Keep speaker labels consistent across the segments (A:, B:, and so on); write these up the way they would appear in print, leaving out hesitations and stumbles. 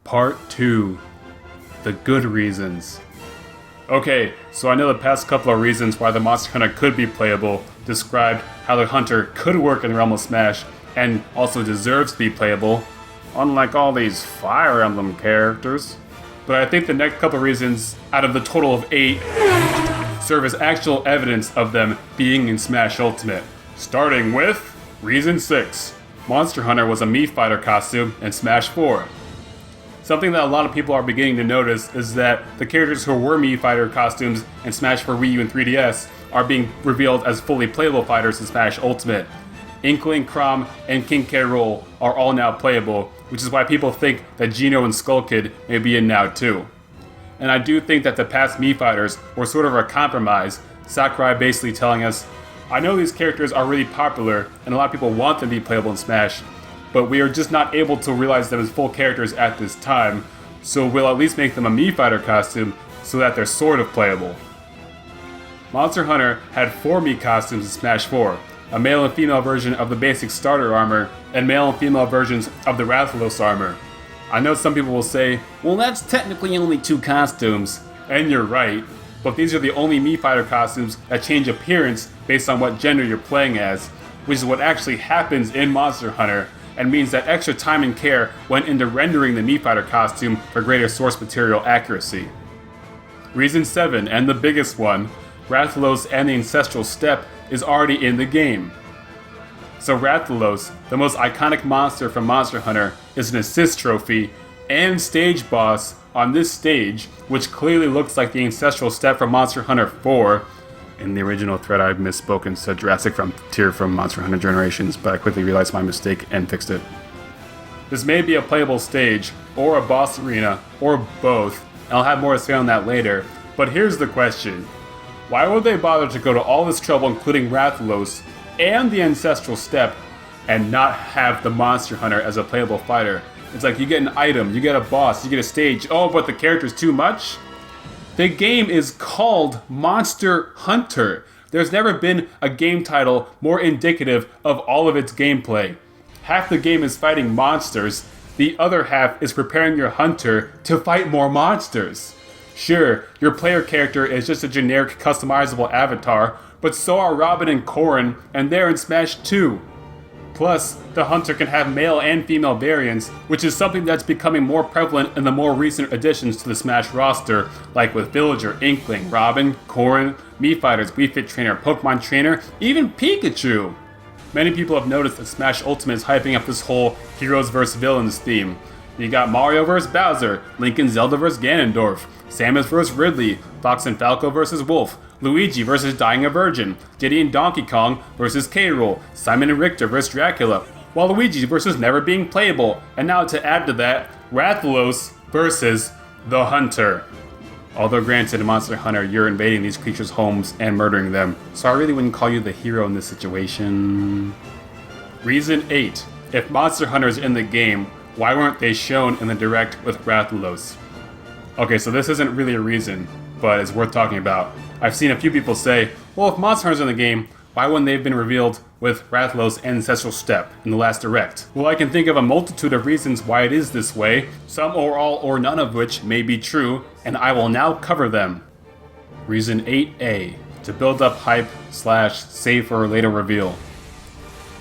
A: Part 2. The Good Reasons. Okay, so I know the past couple of reasons why the Monster Hunter could be playable described how the Hunter could work in the realm of Smash, and also deserves to be playable, unlike all these Fire Emblem characters. But I think the next couple of reasons, out of the total of 8, serve as actual evidence of them being in Smash Ultimate. Starting with Reason 6. Monster Hunter was a Mii Fighter costume in Smash 4. Something that a lot of people are beginning to notice is that the characters who were Mii Fighter costumes in Smash for Wii U and 3DS are being revealed as fully playable fighters in Smash Ultimate. Inkling, Chrom, and King K. Rool are all now playable, which is why people think that Geno and Skull Kid may be in now too. And I do think that the past Mii Fighters were sort of a compromise, Sakurai basically telling us, I know these characters are really popular and a lot of people want them to be playable in Smash, but we are just not able to realize them as full characters at this time, so we'll at least make them a Mii Fighter costume so that they're sort of playable. Monster Hunter had 4 Mii costumes in Smash 4, a male and female version of the basic starter armor, and male and female versions of the Rathalos armor. I know some people will say, well that's technically only 2 costumes, and you're right, but these are the only Mii Fighter costumes that change appearance based on what gender you're playing as, which is what actually happens in Monster Hunter, and means that extra time and care went into rendering the Mii Fighter costume for greater source material accuracy. Reason 7, and the biggest one, Rathalos and the Ancestral Step is already in the game. So Rathalos, the most iconic monster from Monster Hunter, is an assist trophy and stage boss on this stage, which clearly looks like the Ancestral Step from Monster Hunter 4. In the original thread I misspoke and said Jurassic Frontier from Monster Hunter Generations, but I quickly realized my mistake and fixed it. This may be a playable stage, or a boss arena, or both, and I'll have more to say on that later, but here's the question. Why would they bother to go to all this trouble including Rathalos and the Ancestral Step and not have the Monster Hunter as a playable fighter? It's like you get an item, you get a boss, you get a stage, oh but the character's too much? The game is called Monster Hunter. There's never been a game title more indicative of all of its gameplay. Half the game is fighting monsters, the other half is preparing your hunter to fight more monsters. Sure, your player character is just a generic customizable avatar, but so are Robin and Corrin, and they're in Smash 2. Plus, the hunter can have male and female variants, which is something that's becoming more prevalent in the more recent additions to the Smash roster, like with Villager, Inkling, Robin, Corrin, Mii Fighters, Wii Fit Trainer, Pokemon Trainer, even Pikachu! Many people have noticed that Smash Ultimate is hyping up this whole Heroes vs Villains theme. You got Mario vs Bowser, Link and Zelda vs Ganondorf, Samus vs Ridley, Fox and Falco vs Wolf, Luigi vs Dying a Virgin, Diddy and Donkey Kong vs K. Rool, Simon and Richter vs Dracula, Waluigi vs Never Being Playable, and now to add to that, Rathalos vs the Hunter. Although granted in Monster Hunter you're invading these creatures' homes and murdering them, so I really wouldn't call you the hero in this situation. Reason 8. If Monster Hunter's in the game, why weren't they shown in the Direct with Rathalos? Okay, so this isn't really a reason, but it's worth talking about. I've seen a few people say, well if Monster Hunter's in the game, why wouldn't they have been revealed with Rathalos and Ancestral Step in the last Direct? Well, I can think of a multitude of reasons why it is this way, some or all or none of which may be true, and I will now cover them. Reason 8A, to build up hype / save for a later reveal.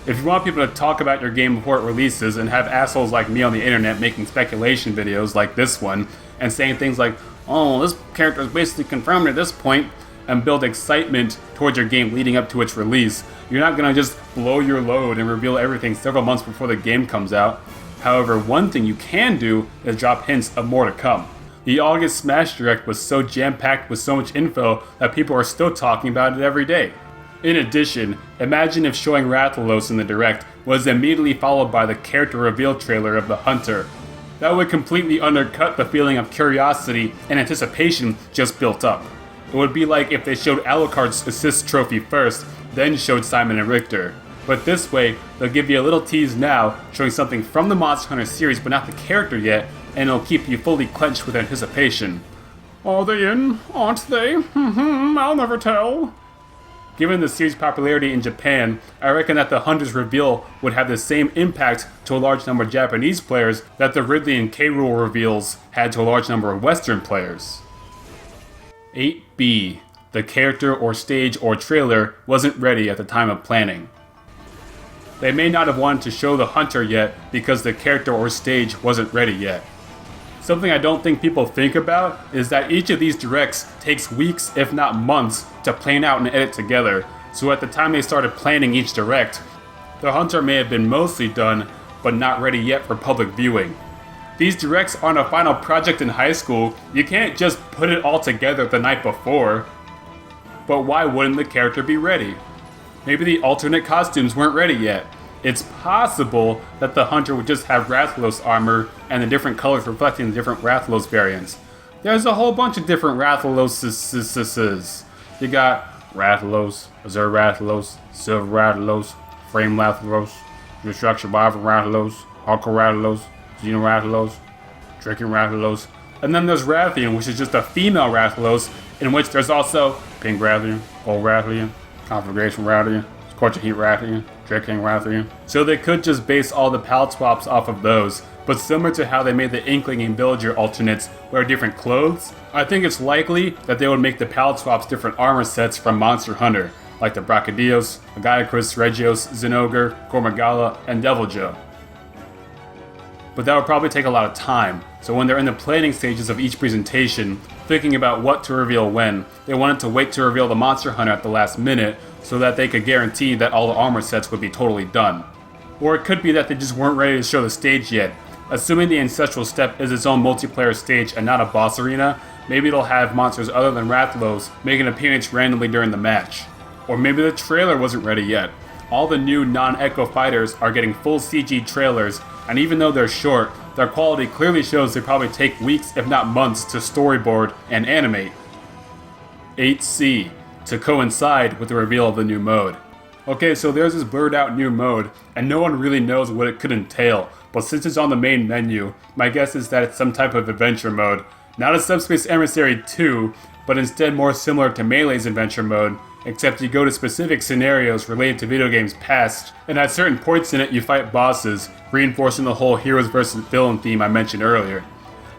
A: If you want people to talk about your game before it releases and have assholes like me on the internet making speculation videos like this one, and saying things like, oh, this character is basically confirmed at this point, and build excitement towards your game leading up to its release, you're not gonna just blow your load and reveal everything several months before the game comes out. However, one thing you can do is drop hints of more to come. The August Smash Direct was so jam-packed with so much info that people are still talking about it every day. In addition, imagine if showing Rathalos in the Direct was immediately followed by the character reveal trailer of the Hunter. That would completely undercut the feeling of curiosity and anticipation just built up. It would be like if they showed Alucard's assist trophy first, then showed Simon and Richter. But this way, they'll give you a little tease now, showing something from the Monster Hunter series but not the character yet, and it'll keep you fully clenched with anticipation. Are they in? Aren't they? I'll never tell. Given the series' popularity in Japan, I reckon that the Hunter's reveal would have the same impact to a large number of Japanese players that the Ridley and K. Rool reveals had to a large number of Western players. 8B. The character or stage or trailer wasn't ready at the time of planning. They may not have wanted to show the Hunter yet because the character or stage wasn't ready yet. Something I don't think people think about is that each of these directs takes weeks, if not months, to plan out and edit together, so at the time they started planning each direct, the Hunter may have been mostly done, but not ready yet for public viewing. These directs aren't a final project in high school, you can't just put it all together the night before. But why wouldn't the character be ready? Maybe the alternate costumes weren't ready yet. It's possible that the Hunter would just have Rathalos armor and the different colors reflecting the different Rathalos variants. There's a whole bunch of different Rathaloses. You got Rathalos, Azure Rathalos, Silver Rathalos, Frame Rathalos, Destruction Rival Rathalos, Hardcore Rathalos, Xeno Rathalos, Drinking Rathalos, and then there's Rathian, which is just a female Rathalos, in which there's also Pink Rathian, Gold Rathian, Conflagration Rathian, Scorching Heat Rathian, Drinking Rathian. So they could just base all the palette swaps off of those, but similar to how they made the Inkling and Villager alternates wear different clothes, I think it's likely that they would make the palette swaps different armor sets from Monster Hunter, like the Brachydios, Agaiacris, Regios, Zinogre, Cormagala, and Deviljho. But that would probably take a lot of time, so when they're in the planning stages of each presentation, thinking about what to reveal when, they wanted to wait to reveal the Monster Hunter at the last minute so that they could guarantee that all the armor sets would be totally done. Or it could be that they just weren't ready to show the stage yet. Assuming the Ancestral Step is its own multiplayer stage and not a boss arena, maybe it'll have monsters other than Rathalos make an appearance randomly during the match. Or maybe the trailer wasn't ready yet. All the new non-Echo fighters are getting full CG trailers, and even though they're short, their quality clearly shows they probably take weeks if not months to storyboard and animate. 8C. To coincide with the reveal of the new mode. Okay, so there's this blurred out new mode, and no one really knows what it could entail, but since it's on the main menu, my guess is that it's some type of adventure mode. Not a Subspace Emissary 2, but instead more similar to Melee's adventure mode, except you go to specific scenarios related to video games past, and at certain points in it you fight bosses, reinforcing the whole heroes versus villain theme I mentioned earlier.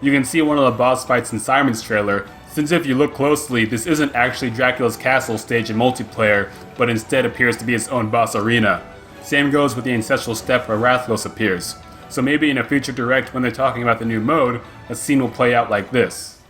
A: You can see one of the boss fights in Simon's trailer, since if you look closely, this isn't actually Dracula's castle stage in multiplayer, but instead appears to be its own boss arena. Same goes with the Ancestral Step where Rathalos appears. So maybe in a future direct when they're talking about the new mode, a scene will play out like this.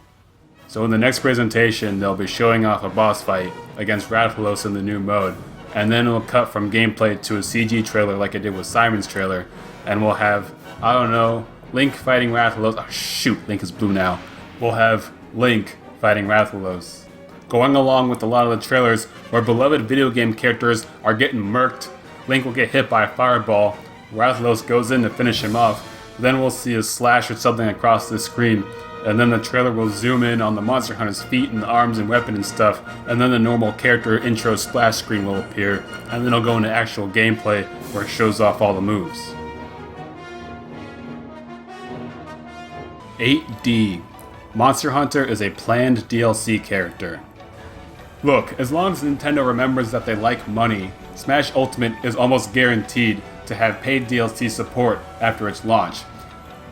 A: So in the next presentation, they'll be showing off a boss fight against Rathalos in the new mode, and then it'll cut from gameplay to a CG trailer like it did with Simon's trailer, and we'll have, I don't know, Link fighting Rathalos. Oh shoot, Link is blue now. We'll have Link fighting Rathalos. Going along with a lot of the trailers where beloved video game characters are getting murked, Link will get hit by a fireball, Rathalos goes in to finish him off, then we'll see a slash or something across the screen, and then the trailer will zoom in on the Monster Hunter's feet and arms and weapon and stuff, and then the normal character intro splash screen will appear, and then it'll go into actual gameplay where it shows off all the moves. 8D. Monster Hunter is a planned DLC character. Look, as long as Nintendo remembers that they like money, Smash Ultimate is almost guaranteed to have paid DLC support after its launch.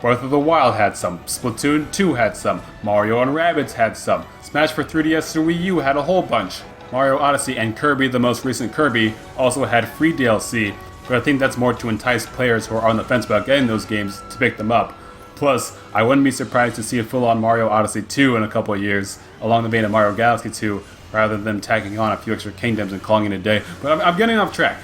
A: Breath of the Wild had some, Splatoon 2 had some, Mario and Rabbids had some, Smash for 3DS and Wii U had a whole bunch. Mario Odyssey and Kirby, the most recent Kirby, also had free DLC, but I think that's more to entice players who are on the fence about getting those games to pick them up. Plus, I wouldn't be surprised to see a full-on Mario Odyssey 2 in a couple of years, along the vein of Mario Galaxy 2, rather than tagging on a few extra kingdoms and calling it a day. But I'm getting off track.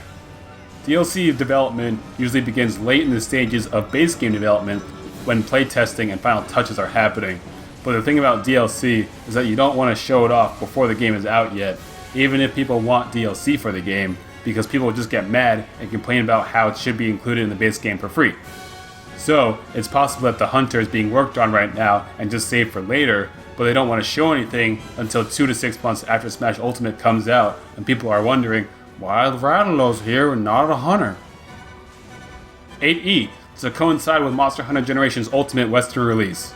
A: DLC development usually begins late in the stages of base game development when playtesting and final touches are happening. But the thing about DLC is that you don't want to show it off before the game is out yet, even if people want DLC for the game, because people will just get mad and complain about how it should be included in the base game for free. So, it's possible that the Hunter is being worked on right now and just saved for later, but they don't want to show anything until 2 to 6 months after Smash Ultimate comes out, and people are wondering, why are the Rathalos here and not a Hunter? 8E, to coincide with Monster Hunter Generation's Ultimate Western release.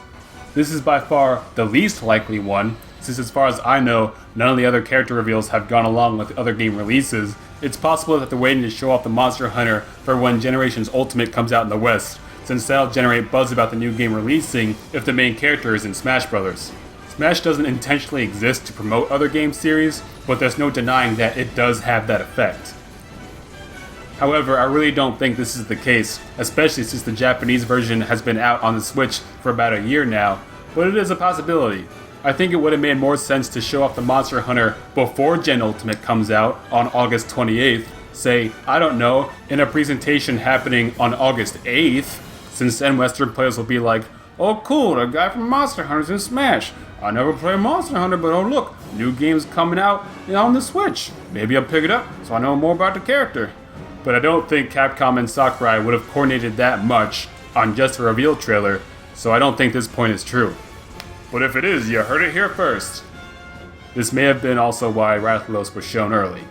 A: This is by far the least likely one, since as far as I know, none of the other character reveals have gone along with other game releases, it's possible that they're waiting to show off the Monster Hunter for when Generations Ultimate comes out in the West, since that'll generate buzz about the new game releasing if the main character is in Smash Bros. Smash doesn't intentionally exist to promote other game series, but there's no denying that it does have that effect. However, I really don't think this is the case, especially since the Japanese version has been out on the Switch for about a year now, but it is a possibility. I think it would have made more sense to show off the Monster Hunter before Gen Ultimate comes out on August 28th, say, I don't know, in a presentation happening on August 8th, since then Western players will be like, oh cool, the guy from Monster Hunter's in Smash. I never played Monster Hunter, but oh look, new game's coming out on the Switch. Maybe I'll pick it up so I know more about the character. But I don't think Capcom and Sakurai would have coordinated that much on just a reveal trailer, so I don't think this point is true. But if it is, you heard it here first. This may have been also why Rathalos was shown early.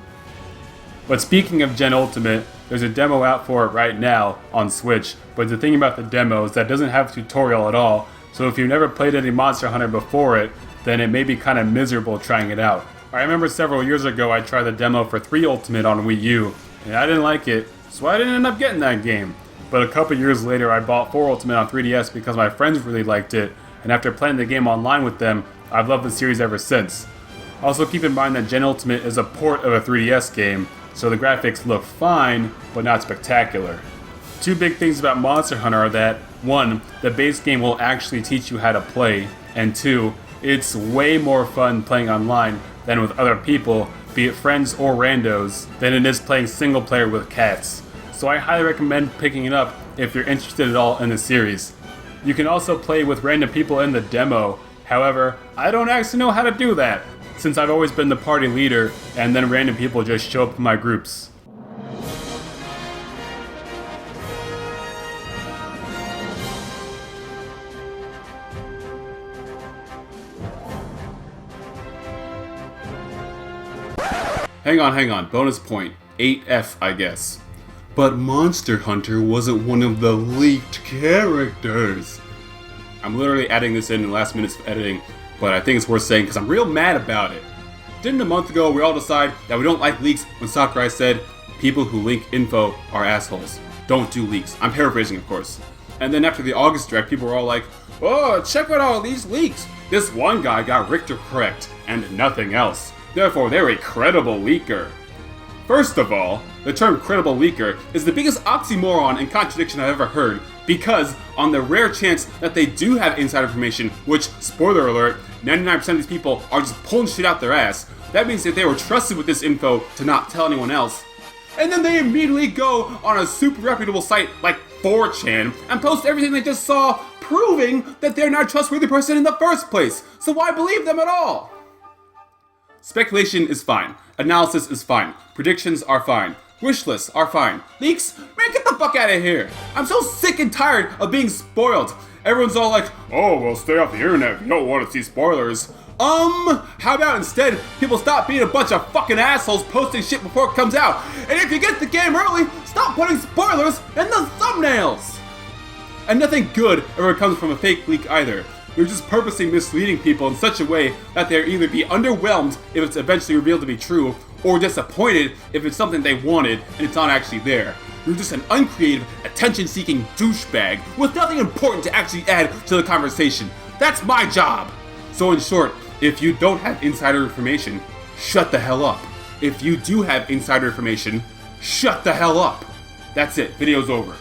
A: But speaking of Gen Ultimate, there's a demo out for it right now on Switch, but the thing about the demo is that it doesn't have a tutorial at all, so if you've never played any Monster Hunter before it, then it may be kind of miserable trying it out. I remember several years ago I tried the demo for 3 Ultimate on Wii U, and I didn't like it, so I didn't end up getting that game. But a couple years later I bought 4 Ultimate on 3DS because my friends really liked it, and after playing the game online with them, I've loved the series ever since. Also keep in mind that Gen Ultimate is a port of a 3DS game, so the graphics look fine, but not spectacular. 2 big things about Monster Hunter are that, 1, the base game will actually teach you how to play, and 2, it's way more fun playing online than with other people, be it friends or randos, than it is playing single player with cats. So I highly recommend picking it up if you're interested at all in the series. You can also play with random people in the demo, however, I don't actually know how to do that, since I've always been the party leader and then random people just show up in my groups. Hang on, bonus point. 8F, I guess. But Monster Hunter wasn't one of the leaked characters. I'm literally adding this in the last minutes of editing, but I think it's worth saying because I'm real mad about it. Didn't a month ago we all decide that we don't like leaks when Sakurai said, people who leak info are assholes. Don't do leaks. I'm paraphrasing, of course. And then after the August direct, people were all like, oh, check out all these leaks. This one guy got Richter correct, and nothing else. Therefore, they're a credible leaker. First of all, the term credible leaker is the biggest oxymoron and contradiction I've ever heard, because on the rare chance that they do have inside information, which, spoiler alert, 99% of these people are just pulling shit out their ass, that means that they were trusted with this info to not tell anyone else. And then they immediately go on a super reputable site like 4chan and post everything they just saw, proving that they're not a trustworthy person in the first place. So why believe them at all? Speculation is fine. Analysis is fine. Predictions are fine. Wish lists are fine. Leaks? Man, get the fuck out of here. I'm so sick and tired of being spoiled. Everyone's all like, oh, well, stay off the internet if you don't want to see spoilers. How about instead people stop being a bunch of fucking assholes posting shit before it comes out? And if you get the game early, stop putting spoilers in the thumbnails! And nothing good ever comes from a fake leak either. You're just purposely misleading people in such a way that they'll either be underwhelmed if it's eventually revealed to be true, or disappointed if it's something they wanted and it's not actually there. You're just an uncreative, attention-seeking douchebag with nothing important to actually add to the conversation. That's my job! So in short, if you don't have insider information, shut the hell up. If you do have insider information, shut the hell up. That's it, video's over.